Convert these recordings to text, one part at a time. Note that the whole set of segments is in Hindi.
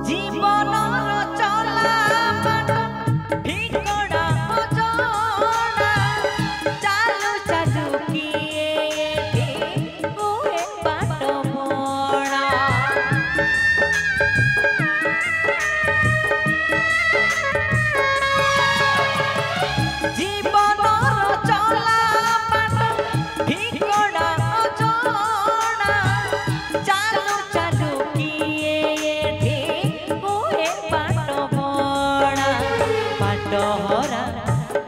জীবনর চলা বাট ঠিকড়া অজনা চালু চালু কিয়ে ওয়ে বাট মরা জীবনর চলা বাট ঠিকড়া অজনা চালু চালু কিয়ে ওয়ে বাট মরা বাট হরা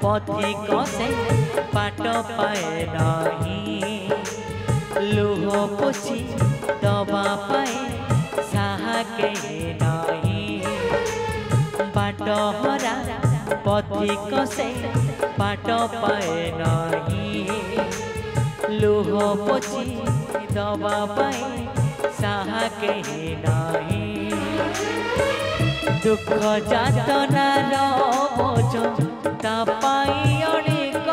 পথিক से बाट पाए नहीं लुह पोछी दबा पाए साहा के नहीं बाट हरा पथिक से बाट पाए नहीं लुह पोछी दबा पाए साहा के नहीं दुख जातनार बोझ ता पाई अनेक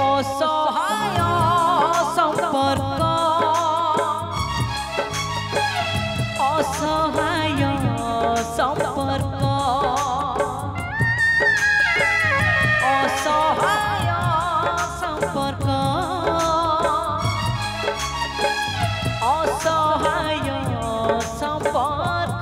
असहाय संपर्क असहाय संपर्क असहाय संपर्क असहाय संपर्क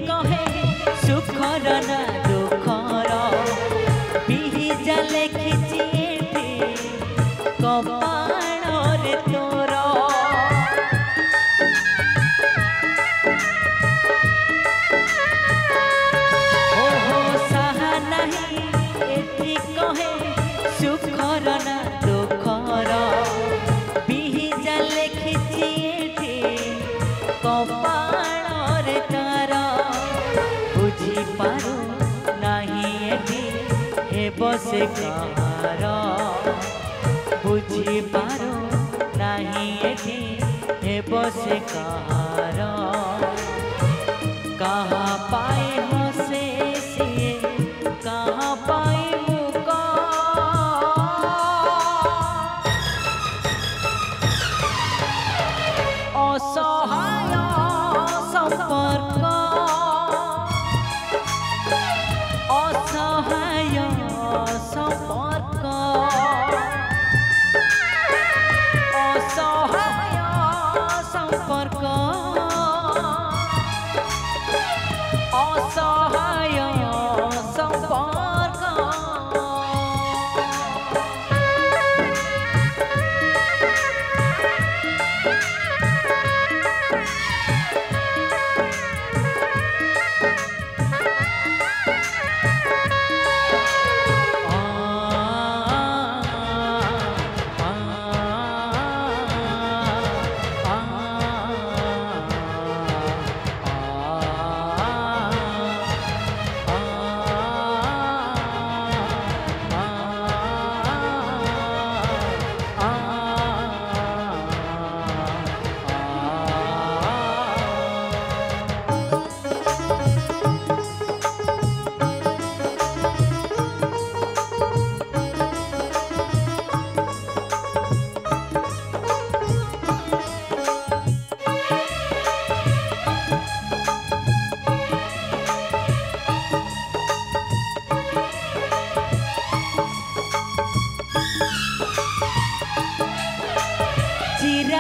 कहे सुखर ना दुखर बिहिजा लेखिछि कपाल तोर ओहो साहा नहीं एठी कहे सुखर ना दुखर बिहिजा लेखिछि कपाल पारो नहीं एठी हे बसे कहार बुझी पारो नहीं एठी हे बसे कहार कहाँ पाए हसे सिए कहाँ पाए मुक असहाय संपर्क असहाय संपर्क असहाय संपर्क।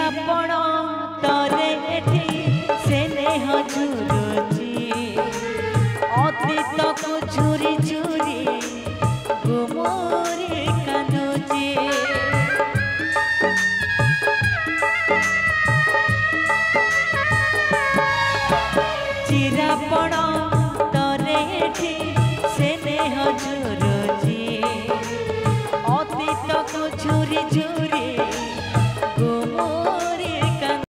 चिरापण तरे एठी स्नेह झुरुची अतीत को झुरी झुरी गुमुरी कांदुची चिरापण तरे एठी स्नेह झुरुची अतीत को झुरी झुरी